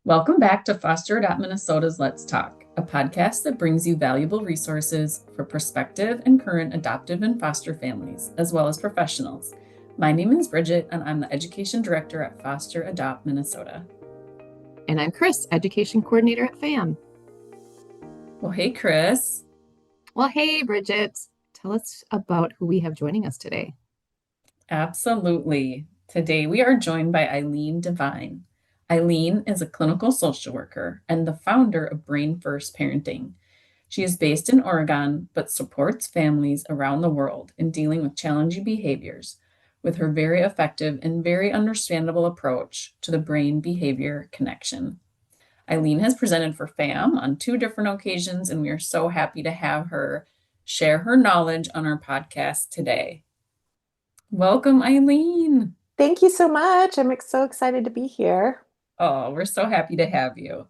Welcome back to Foster Adopt Minnesota's Let's Talk, a podcast that brings you valuable resources for prospective and current adoptive and foster families, as well as professionals. My name is Bridget, and I'm the Education Director at Foster Adopt Minnesota. And I'm Chris, Education Coordinator at FAM. Well, hey, Chris. Well, hey, Bridget. Tell us about who we have joining us today. Absolutely. Today we are joined by Eileen Devine. Eileen is a clinical social worker and the founder of Brain First Parenting. She is based in Oregon, but supports families around the world in dealing with challenging behaviors with her very effective and very understandable approach to the brain behavior connection. Eileen has presented for FAM on 2 different occasions, and we are so happy to have her share her knowledge on our podcast today. Welcome, Eileen. Thank you so much. I'm so excited to be here. Oh, we're so happy to have you.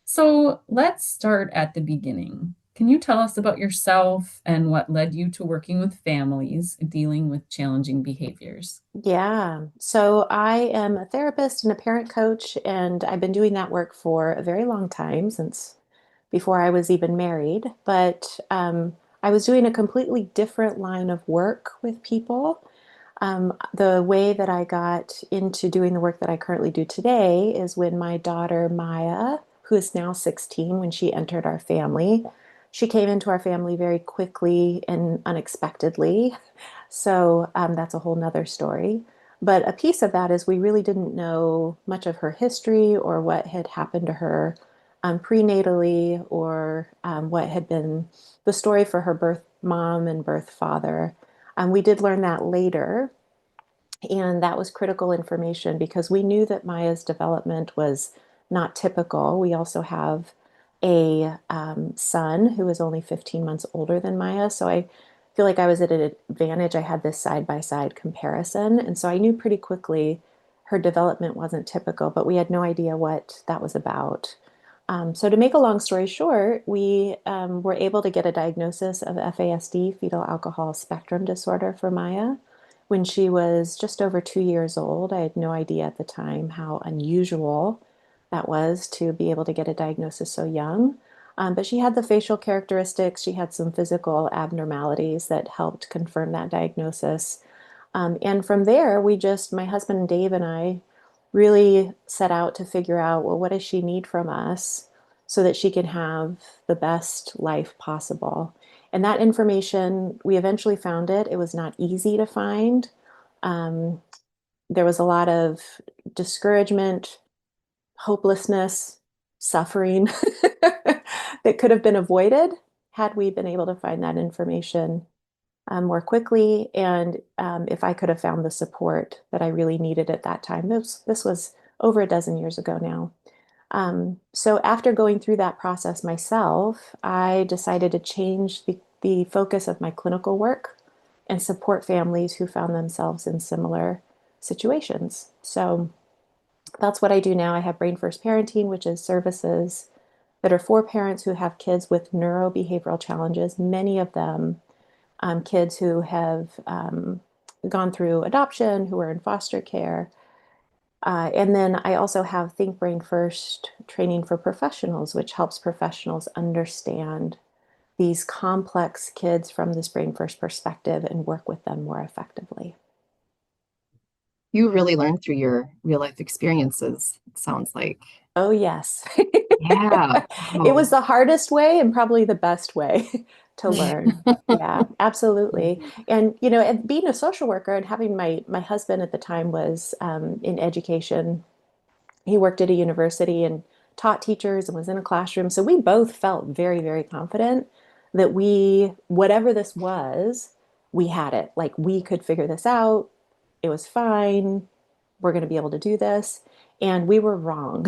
So let's start at the beginning. Can you tell us about yourself and what led you to working with families dealing with challenging behaviors? Yeah. So I am a therapist and a parent coach, and I've been doing that work for a very long time, since before I was even married. But I was doing a completely different line of work with people. The way that I got into doing the work that I currently do today is when my daughter Maya, who is now 16, when she entered our family, she came into our family very quickly and unexpectedly. So that's a whole nother story. But a piece of that is we really didn't know much of her history or what had happened to her prenatally, or what had been the story for her birth mom and birth father. We did learn that later, and that was critical information because we knew that Maya's development was not typical. We also have a son who is only 15 months older than Maya. So I feel like I was at an advantage. I had this side-by-side comparison. And so I knew pretty quickly her development wasn't typical, but we had no idea what that was about. So to make a long story short, we were able to get a diagnosis of FASD, fetal alcohol spectrum disorder, for Maya when she was just over 2 years old. I had no idea at the time how unusual that was to be able to get a diagnosis so young. But she had the facial characteristics. She had some physical abnormalities that helped confirm that diagnosis. And from there, my husband Dave and I really set out to figure out, well, what does she need from us so that she can have the best life possible? And that information, we eventually found it. It was not easy to find. Um, there was a lot of discouragement, hopelessness, suffering that could have been avoided had we been able to find that information more quickly, and if I could have found the support that I really needed at that time. This was over a dozen years ago now. So after going through that process myself, I decided to change the focus of my clinical work and support families who found themselves in similar situations. So that's what I do now. I have Brain First Parenting, which is services that are for parents who have kids with neurobehavioral challenges, many of them kids who have gone through adoption, who are in foster care. And then I also have Think Brain First training for professionals, which helps professionals understand these complex kids from this Brain First perspective and work with them more effectively. You really learned through your real life experiences, it sounds like. Oh, yes. Yeah. It was the hardest way and probably the best way to learn. Yeah, absolutely. And, being a social worker and having my husband at the time was in education. He worked at a university and taught teachers and was in a classroom. So we both felt very, very confident that whatever this was, we had it. Like, we could figure this out. It was fine. We're going to be able to do this. And we were wrong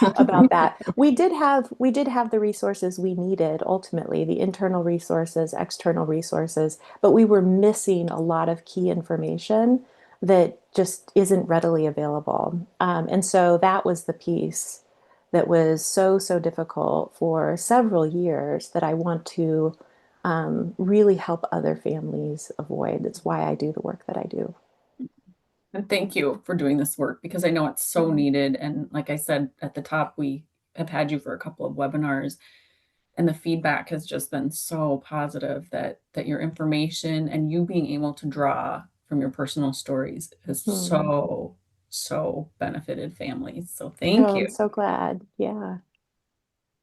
about that. We did have the resources we needed, ultimately, the internal resources, external resources, but we were missing a lot of key information that just isn't readily available. And so that was the piece that was so, so difficult for several years that I want to really help other families avoid. That's why I do the work that I do. And thank you for doing this work because I know it's so Mhm. needed. And like I said at the top, we have had you for a couple of webinars, and the feedback has just been so positive that your information and you being able to draw from your personal stories has Hmm. so benefited families. So thank Oh, you. I'm so glad. Yeah.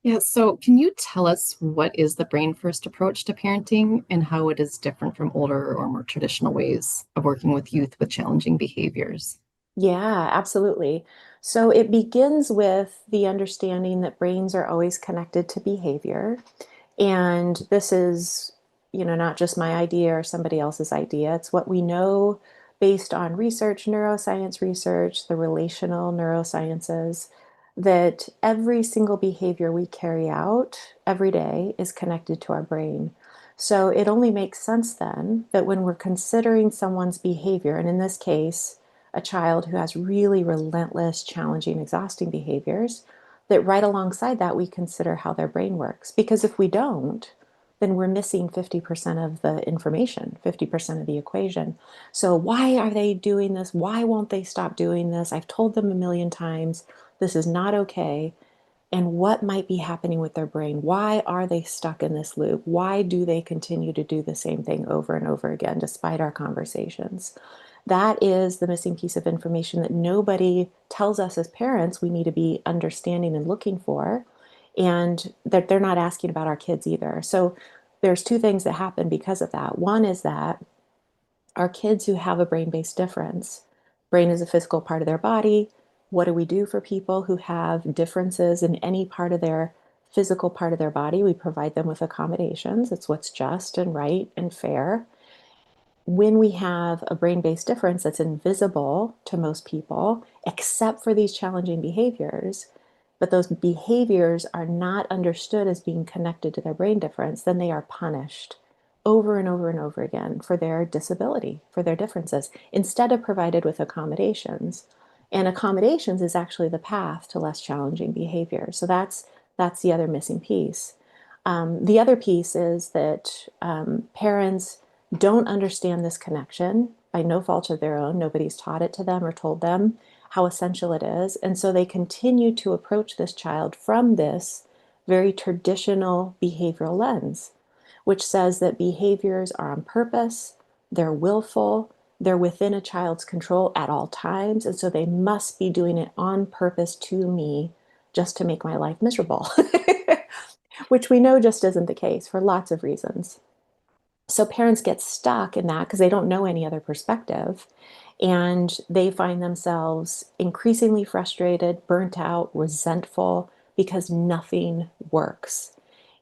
Yeah, so can you tell us what is the brain first approach to parenting and how it is different from older or more traditional ways of working with youth with challenging behaviors? Yeah, absolutely. So it begins with the understanding that brains are always connected to behavior. And this is, not just my idea or somebody else's idea. It's what we know based on research, neuroscience research, the relational neurosciences, that every single behavior we carry out every day is connected to our brain. So it only makes sense then that when we're considering someone's behavior, and in this case, a child who has really relentless, challenging, exhausting behaviors, that right alongside that, we consider how their brain works. Because if we don't, then we're missing 50% of the information, 50% of the equation. So, why are they doing this? Why won't they stop doing this? I've told them a million times this is not okay. And what might be happening with their brain? Why are they stuck in this loop? Why do they continue to do the same thing over and over again, despite our conversations? That is the missing piece of information that nobody tells us as parents we need to be understanding and looking for, and that they're not asking about our kids either. So there's two things that happen because of that. One is that our kids who have a brain-based difference, brain is a physical part of their body. What do we do for people who have differences in any part of their physical part of their body? We provide them with accommodations. It's what's just and right and fair. When we have a brain-based difference that's invisible to most people, except for these challenging behaviors, but those behaviors are not understood as being connected to their brain difference, then they are punished over and over and over again for their disability, for their differences, instead of provided with accommodations. And accommodations is actually the path to less challenging behavior. So that's the other missing piece. The other piece is that parents don't understand this connection by no fault of their own. Nobody's taught it to them or told them how essential it is. And so they continue to approach this child from this very traditional behavioral lens, which says that behaviors are on purpose, they're willful, they're within a child's control at all times. And so they must be doing it on purpose to me just to make my life miserable, which we know just isn't the case for lots of reasons. So parents get stuck in that because they don't know any other perspective. And they find themselves increasingly frustrated, burnt out, resentful because nothing works.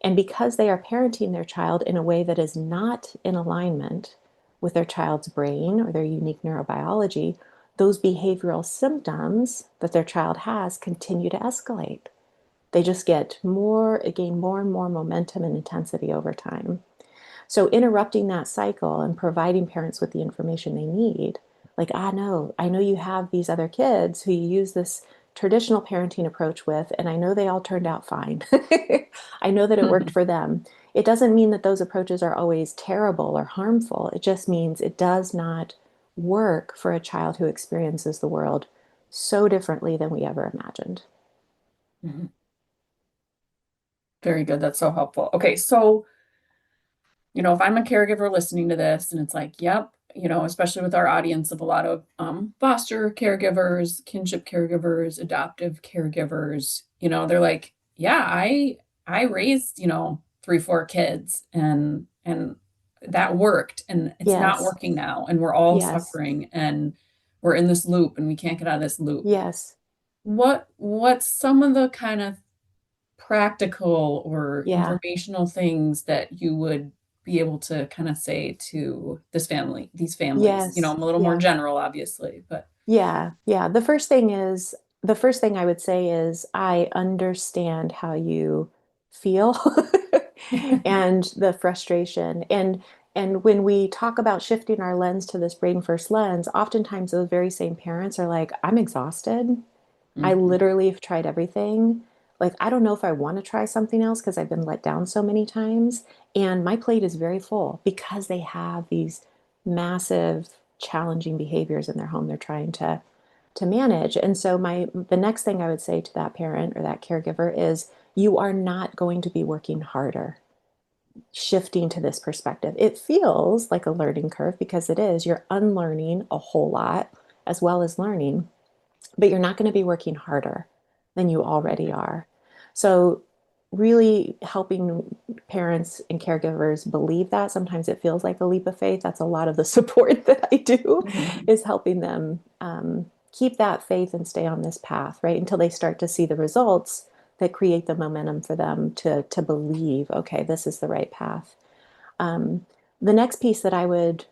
And because they are parenting their child in a way that is not in alignment with their child's brain or their unique neurobiology, those behavioral symptoms that their child has continue to escalate. They just gain more and more momentum and intensity over time. So interrupting that cycle and providing parents with the information they need, like, I know you have these other kids who you use this traditional parenting approach with, and I know they all turned out fine. I know that it worked for them. It doesn't mean that those approaches are always terrible or harmful. It just means it does not work for a child who experiences the world so differently than we ever imagined. Very good. That's so helpful. Okay, so if I'm a caregiver listening to this and it's like, yep, especially with our audience of a lot of foster caregivers, kinship caregivers, adoptive caregivers, they're like, yeah, I raised, 3, 4 kids and that worked and it's not Yes, working now and we're all yes, suffering and we're in this loop and we can't get out of this loop. yes, What's some of the kind of practical or yeah, informational things that you would be able to kind of say to these families? yes, I'm a little more yeah. general, obviously, but Yeah, yeah. The first thing I would say is I understand how you feel and the frustration. And when we talk about shifting our lens to this brain first lens, oftentimes those very same parents are like, I'm exhausted. I Mhm. literally have tried everything. Like, I don't know if I want to try something else because I've been let down so many times. And my plate is very full because they have these massive challenging behaviors in their home they're trying to manage. And so the next thing I would say to that parent or that caregiver is you are not going to be working harder. Shifting to this perspective. It feels like a learning curve because it is. You're unlearning a whole lot as well as learning, but you're not going to be working harder than you already are. So really helping parents and caregivers believe that. Sometimes it feels like a leap of faith. That's a lot of the support that I do, is helping them keep that faith and stay on this path, right? Until they start to see the results that create the momentum for them to believe, okay, this is the right path. The next piece that I would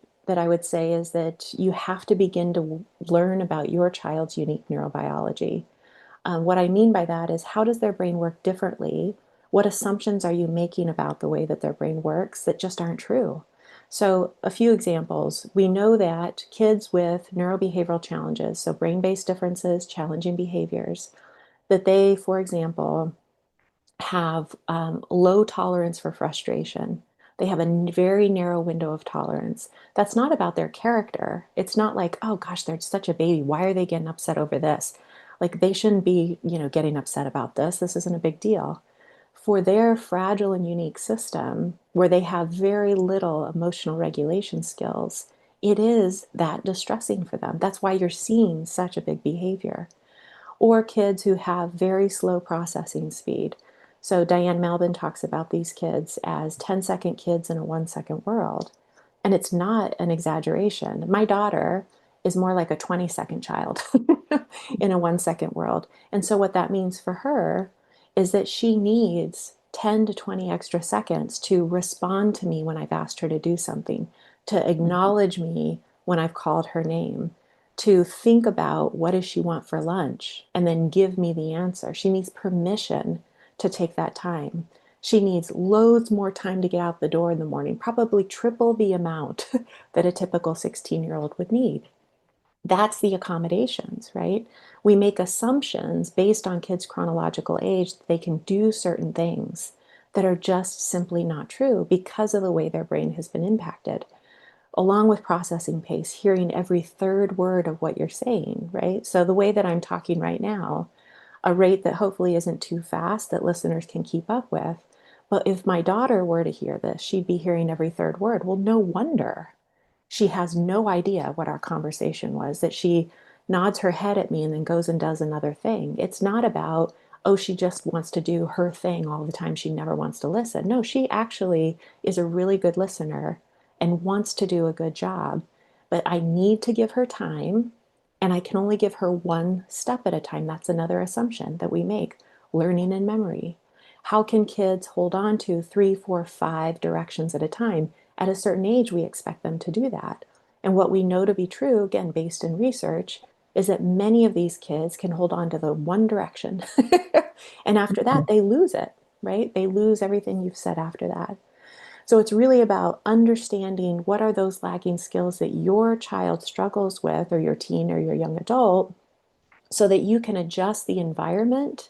say is that you have to begin to learn about your child's unique neurobiology. What I mean by that is, how does their brain work differently? What assumptions are you making about the way that their brain works that just aren't true? So a few examples. We know that kids with neurobehavioral challenges, so brain-based differences, challenging behaviors, that they, for example, have low tolerance for frustration. They have a very narrow window of tolerance. That's not about their character. It's not like, oh gosh, they're such a baby. Why are they getting upset over this? Like, they shouldn't be, getting upset about this. This isn't a big deal. For their fragile and unique system, where they have very little emotional regulation skills, it is that distressing for them. That's why you're seeing such a big behavior. Or kids who have very slow processing speed. So Diane Malbin talks about these kids as 10-second kids in a 1-second world. And it's not an exaggeration. My daughter is more like a 20-second child in a 1-second world. And so what that means for her is that she needs 10 to 20 extra seconds to respond to me when I've asked her to do something, to acknowledge me when I've called her name, to think about what does she want for lunch and then give me the answer. She needs permission to take that time. She needs loads more time to get out the door in the morning, probably triple the amount that a typical 16-year-old would need. That's the accommodations, right? We make assumptions based on kids' chronological age that they can do certain things that are just simply not true because of the way their brain has been impacted. Along with processing pace, hearing every third word of what you're saying, right? So the way that I'm talking right now, a rate that hopefully isn't too fast that listeners can keep up with. But if my daughter were to hear this, she'd be hearing every third word. Well, no wonder she has no idea what our conversation was, that she nods her head at me and then goes and does another thing. It's not about, oh, she just wants to do her thing all the time. She never wants to listen. No, she actually is a really good listener and wants to do a good job. But I need to give her time, and I can only give her one step at a time. That's another assumption that we make, learning and memory. How can kids hold on to 3, 4, 5 directions at a time? At a certain age, we expect them to do that. And what we know to be true, again, based in research, is that many of these kids can hold on to the one direction. And after that, they lose it, right? They lose everything you've said after that. So it's really about understanding what are those lagging skills that your child struggles with, or your teen or your young adult, so that you can adjust the environment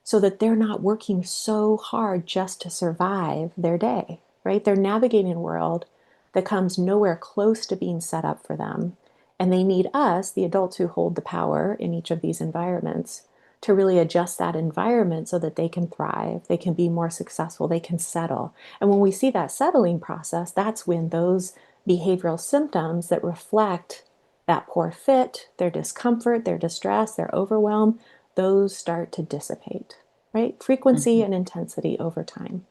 so that they're not working so hard just to survive their day, right? They're navigating a world that comes nowhere close to being set up for them. And they need us, the adults who hold the power in each of these environments, to really adjust that environment so that they can thrive, they can be more successful, they can settle. And when we see that settling process, that's when those behavioral symptoms that reflect that poor fit, their discomfort, their distress, their overwhelm, those start to dissipate, right? Frequency and intensity over time.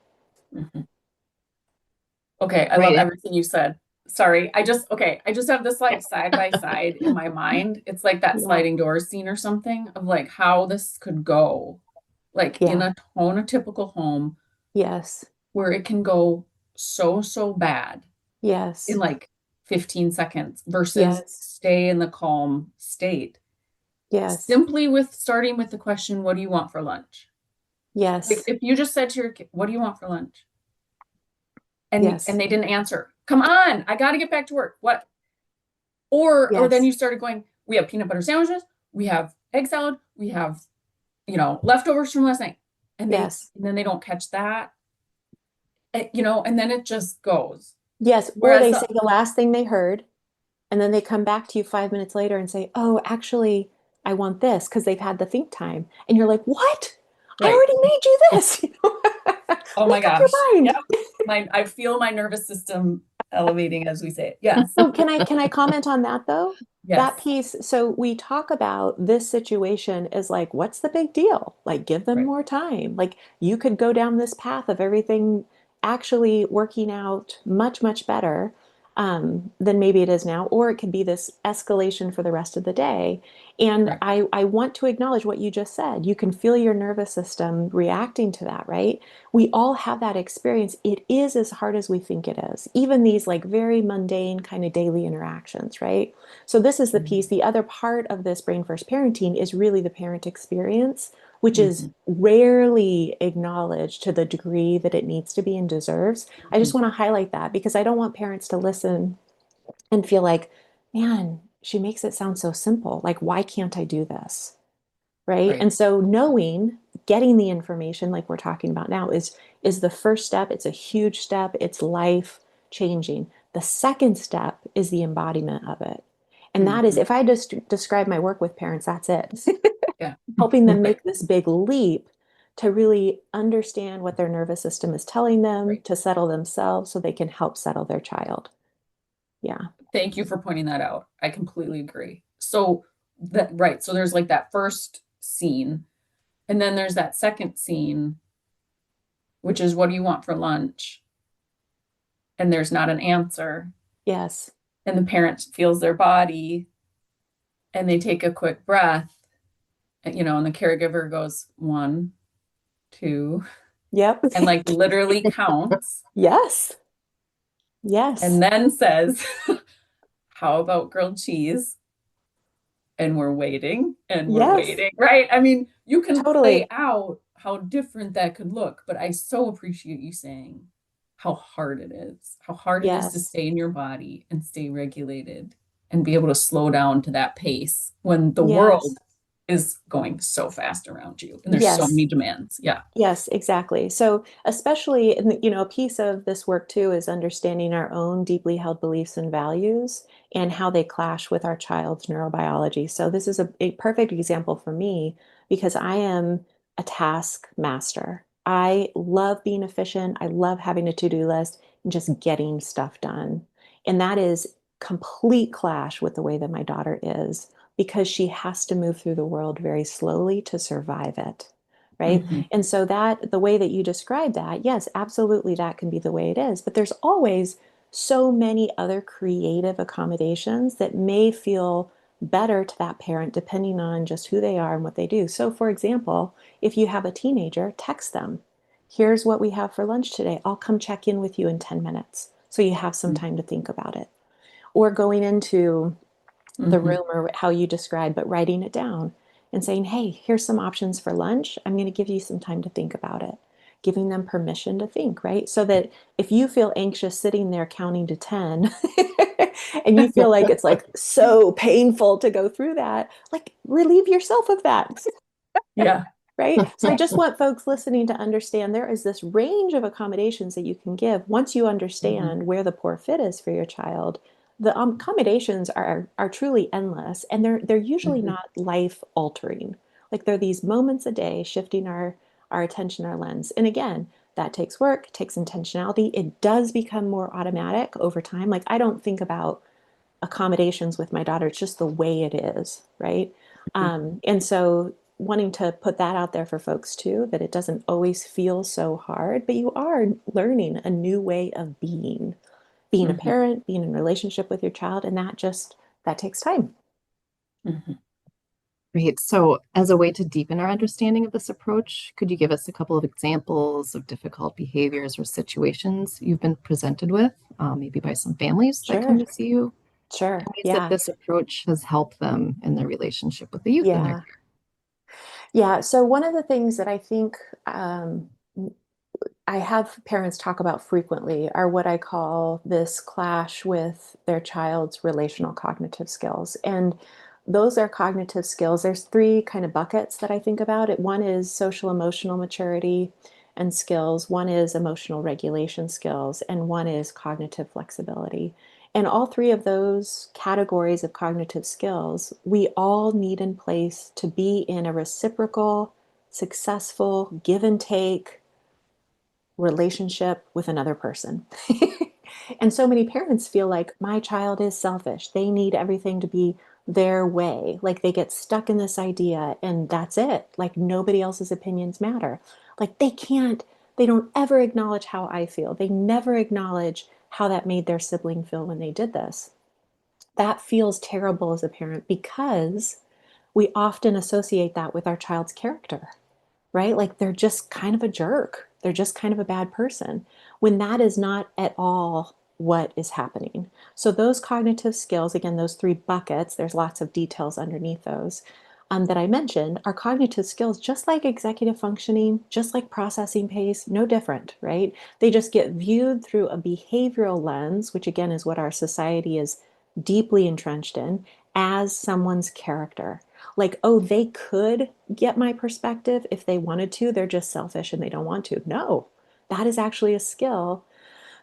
Okay, I love Right. everything you said. Sorry, I just have this like side by side in my mind. It's like that Yeah. sliding doors scene or something of like how this could go, like in Yeah. a tonotypical home Yes. where it can go so bad in Yes. like 15 seconds versus Yes. stay in the calm state. Yes. Simply with starting with the question, what do you want for lunch? Like Yes. if you just said to your kid, what do you want for lunch? And Yes. they didn't answer. Come on, I got to get back to work. What? Or then Yes. you started going, we have peanut butter sandwiches, we have egg salad, we have, leftovers from last night. And Yes. then they don't catch that. And then it just goes. Yes. Or Whereas they say the last thing they heard, And then they come back to you 5 minutes later and say, oh, actually, I want this because they've had the think time. And you're like, what? I Right. already made you this. Oh my Make up your gosh. mind. Yep. I feel my nervous system elevating as we say it. Yes. So can I comment on that though? That Yes. piece, so we talk about this situation as like, what's the big deal? Like, give them Right. more time. Like, you could go down this path of everything actually working out much, much better than maybe it is now, or it could be this escalation for the rest of the day. And Right. I want to acknowledge what you just said. You can feel your nervous system reacting to that, right? We all have that experience. It is as hard as we think it is, even these like very mundane kind of daily interactions, right? So, this is the piece. Mhm. The other part of this brain first parenting is really the parent experience, which is Mhm. rarely acknowledged to the degree that it needs to be and deserves. I just Mhm. want to highlight that because I don't want parents to listen and feel like, man, she makes it sound so simple. Like, why can't I do this? Right. Right. And so knowing, getting the information like we're talking about now is the first step. It's a huge step. It's life changing. The second step is the embodiment of it. And that is, Mhm. if I just describe my work with parents, that's it. Yeah. Helping them Right. make this big leap to really understand what their nervous system is telling them Right. to settle themselves so they can help settle their child. Yeah. Thank you for pointing that out. I completely agree. So that right. So there's like that first scene, and then there's that second scene, which is what do you want for lunch? And there's not an answer. Yes. And the parent feels their body and they take a quick breath, and the caregiver goes 1, 2, Yep. and like literally counts Yes. Yes. and then says, how about grilled cheese? And we're waiting and we're Yes. waiting, right? I mean, you can play Totally. out how different that could look, but I so appreciate you saying how hard it is to Yes. stay in your body and stay regulated and be able to slow down to that pace when the Yes. world is going so fast around you and there's so Yes. many demands. Yeah. Yes, exactly. So, especially, a piece of this work too is understanding our own deeply held beliefs and values and how they clash with our child's neurobiology. So, this is a perfect example for me because I am a task master. I love being efficient. I love having a to-do list and just getting stuff done. And that is complete clash with the way that my daughter is because she has to move through the world very slowly to survive it. Right. Mhm. And so that the way that you describe that, yes, absolutely, that can be the way it is. But there's always so many other creative accommodations that may feel better to that parent depending on just who they are and what they do. So, for example, if you have a teenager, text them. Here's what we have for lunch today. I'll come check in with you in 10 minutes. So you have some time to think about it. Or going into the Mhm. room or how you described, but writing it down and saying, hey, here's some options for lunch. I'm going to give you some time to think about it. Giving them permission to think, right? So that if you feel anxious sitting there counting to 10 and you feel like it's like so painful to go through that, like relieve yourself of that. Yeah. Right. So I just want folks listening to understand there is this range of accommodations that you can give. Once you Mhm. understand where the poor fit is for your child, the accommodations are truly endless, and they're usually Mhm. not life altering. Like they're these moments a day shifting our attention, our lens. And again, that takes work, takes intentionality. It does become more automatic over time. Like I don't think about accommodations with my daughter. It's just the way it is, right? And so wanting to put that out there for folks too, that it doesn't always feel so hard, but you are learning a new way of being a Mhm. parent, being in relationship with your child, and that takes time. Mhm. Great. So, as a way to deepen our understanding of this approach, could you give us a couple of examples of difficult behaviors or situations you've been presented with, maybe by some families that come Sure, to see you, sure. and ways that Yeah, this approach has helped them in their relationship with the youth in their yeah, yeah. So one of the things that I think I have parents talk about frequently are what I call this clash with their child's relational cognitive skills. And those are cognitive skills. There's three kind of buckets that I think about it. One is social emotional maturity and skills, one is emotional regulation skills, and one is cognitive flexibility. And all three of those categories of cognitive skills, we all need in place to be in a reciprocal, successful, give and take relationship with another person. And so many parents feel like my child is selfish. They need everything to be their way. Like they get stuck in this idea and that's it. Like nobody else's opinions matter. Like they don't ever acknowledge how I feel. They never acknowledge how that made their sibling feel when they did this. That feels terrible as a parent because we often associate that with our child's character, right? Like they're just kind of a jerk. They're just kind of a bad person when that is not at all what is happening. So, those cognitive skills, again, those three buckets, there's lots of details underneath those that I mentioned, are cognitive skills, just like executive functioning, just like processing pace, no different, right? They just get viewed through a behavioral lens, which again is what our society is deeply entrenched in, as someone's character. Like, oh, they could get my perspective if they wanted to. They're just selfish and they don't want to. No, that is actually a skill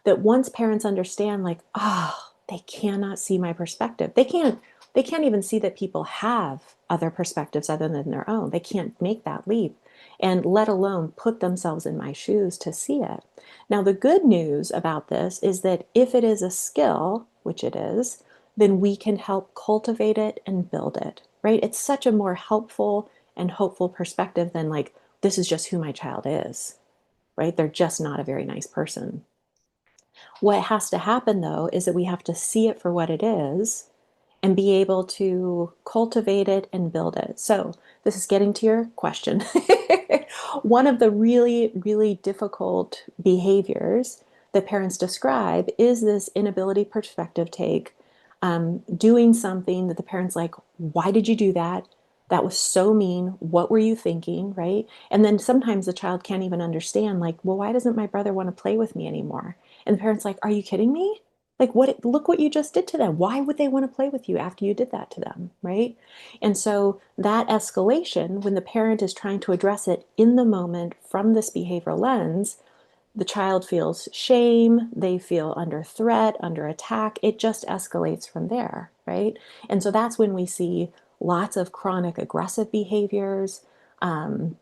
that once parents understand, like, oh, they cannot see my perspective. They can't even see that people have other perspectives other than their own. They can't make that leap and let alone put themselves in my shoes to see it. Now, the good news about this is that if it is a skill, which it is, then we can help cultivate it and build it, right? It's such a more helpful and hopeful perspective than like, this is just who my child is, right? They're just not a very nice person. What has to happen though is that we have to see it for what it is and be able to cultivate it and build it. So, this is getting to your question. One of the really, really difficult behaviors that parents describe is this inability perspective take, doing something that the parents like, why did you do that? That was so mean. What were you thinking? Right. And then sometimes the child can't even understand, like, well, why doesn't my brother want to play with me anymore? And the parents like, are you kidding me? Like look what you just did to them. Why would they want to play with you after you did that to them, right? And so that escalation, when the parent is trying to address it in the moment from this behavioral lens, the child feels shame, they feel under threat, under attack. It just escalates from there, right? And so that's when we see lots of chronic aggressive behaviors, um,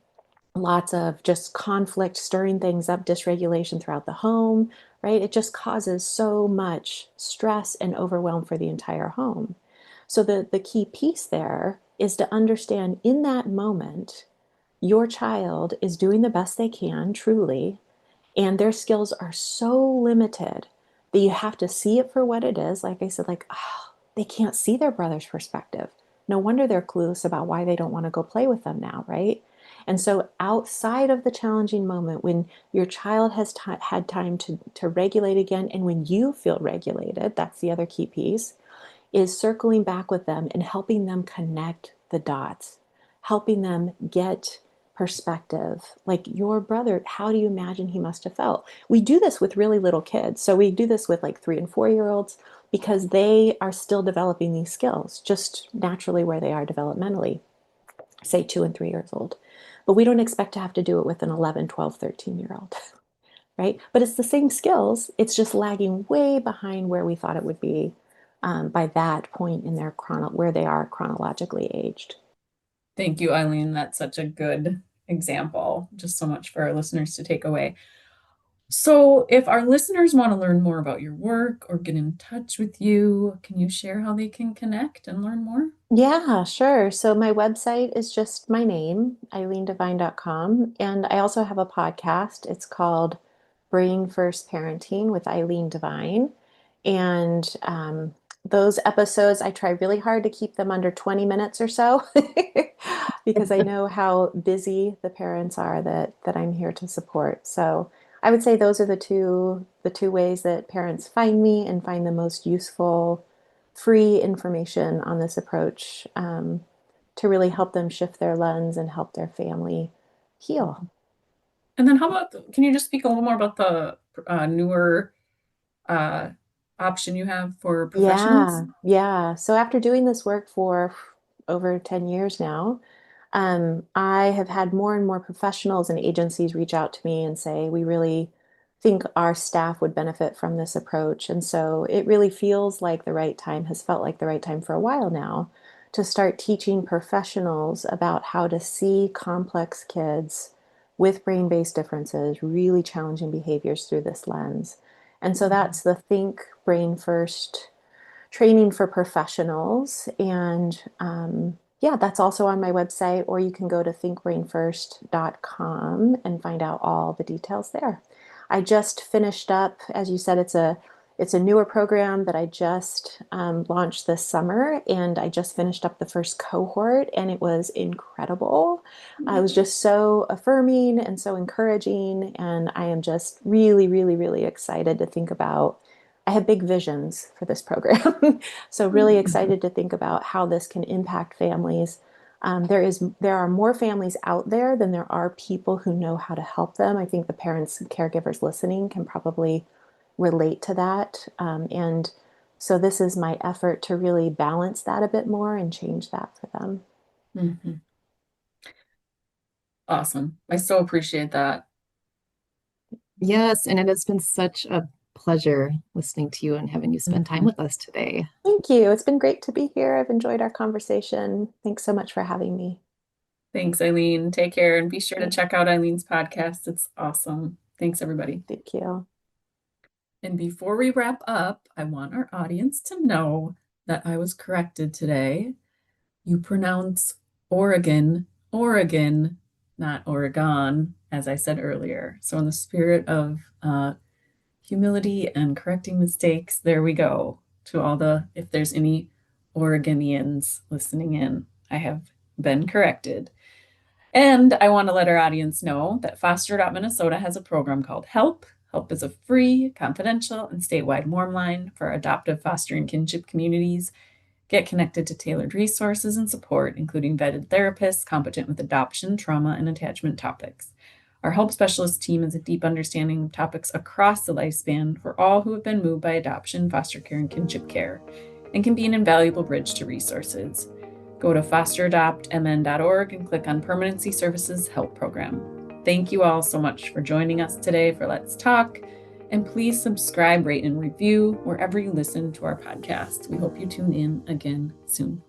lots of just conflict, stirring things up, dysregulation throughout the home, right? It just causes so much stress and overwhelm for the entire home. So the key piece there is to understand in that moment, your child is doing the best they can, truly, and their skills are so limited that you have to see it for what it is. Like I said, like, oh, they can't see their brother's perspective. No wonder they're clueless about why they don't want to go play with them now, right? And so, outside of the challenging moment, when your child has had time to regulate again, and when you feel regulated, that's the other key piece, is circling back with them and helping them connect the dots, helping them get perspective. Like your brother, how do you imagine he must have felt? We do this with really little kids. So we do this with like 3 and 4 year olds because they are still developing these skills just naturally where they are developmentally, say 2 and 3 years old. But we don't expect to have to do it with an 11, 12, 13-year old, right? But it's the same skills. It's just lagging way behind where we thought it would be by that point in their where they are chronologically aged. Thank you, Eileen. That's such a good example. Just so much for our listeners to take away. So, if our listeners want to learn more about your work or get in touch with you, can you share how they can connect and learn more? Yeah, sure. So my website is just my name, eileendevine.com. And I also have a podcast. It's called Brain First Parenting with Eileen Devine. And those episodes, I try really hard to keep them under 20 minutes or so because I know how busy the parents are that I'm here to support. So I would say those are the two ways that parents find me and find the most useful free information on this approach to really help them shift their lens and help their family heal. And then, how about, can you just speak a little more about the newer uh, option you have for professionals? Yeah, yeah. So after doing this work for over 10 years now, I have had more and more professionals and agencies reach out to me and say, we really think our staff would benefit from this approach. And so it really feels like the right time, has felt like the right time for a while now, to start teaching professionals about how to see complex kids with brain-based differences, really challenging behaviors through this lens. And so that's the Think Brain First training for professionals. And yeah, that's also on my website, or you can go to thinkbrainfirst.com and find out all the details there. I just finished up, as you said, it's a newer program that I just launched this summer, and I just finished up the first cohort, and it was incredible. It was just so affirming and so encouraging, and I am just really, really, really excited to think about. I have big visions for this program, so really excited to think about how this can impact families. There are more families out there than there are people who know how to help them. I think the parents and caregivers listening can probably relate to that. And so this is my effort to really balance that a bit more and change that for them. Mhm. Awesome. I so appreciate that. Yes, and it has been such a pleasure listening to you and having you spend time with us today. Thank you. It's been great to be here. I've enjoyed our conversation. Thanks so much for having me. Thanks, Eileen. Take care and be sure to check out Eileen's podcast. It's awesome. Thanks, everybody. Thank you. And before we wrap up, I want our audience to know that I was corrected today. You pronounce Oregon, Oregon, not Oregon, as I said earlier. So, in the spirit of humility and correcting mistakes, there we go. To all the, if there's any Oregonians listening in, I have been corrected. And I want to let our audience know that Foster Minnesota has a program called HELP. HELP is a free, confidential, and statewide warm line for adoptive, foster, and kinship communities. Get connected to tailored resources and support, including vetted therapists competent with adoption, trauma, and attachment topics. Our HELP specialist team has a deep understanding of topics across the lifespan for all who have been moved by adoption, foster care, and kinship care, and can be an invaluable bridge to resources. Go to fosteradoptmn.org and click on Permanency Services Help Program. Thank you all so much for joining us today for Let's Talk. And please subscribe, rate, and review wherever you listen to our podcast. We hope you tune in again soon.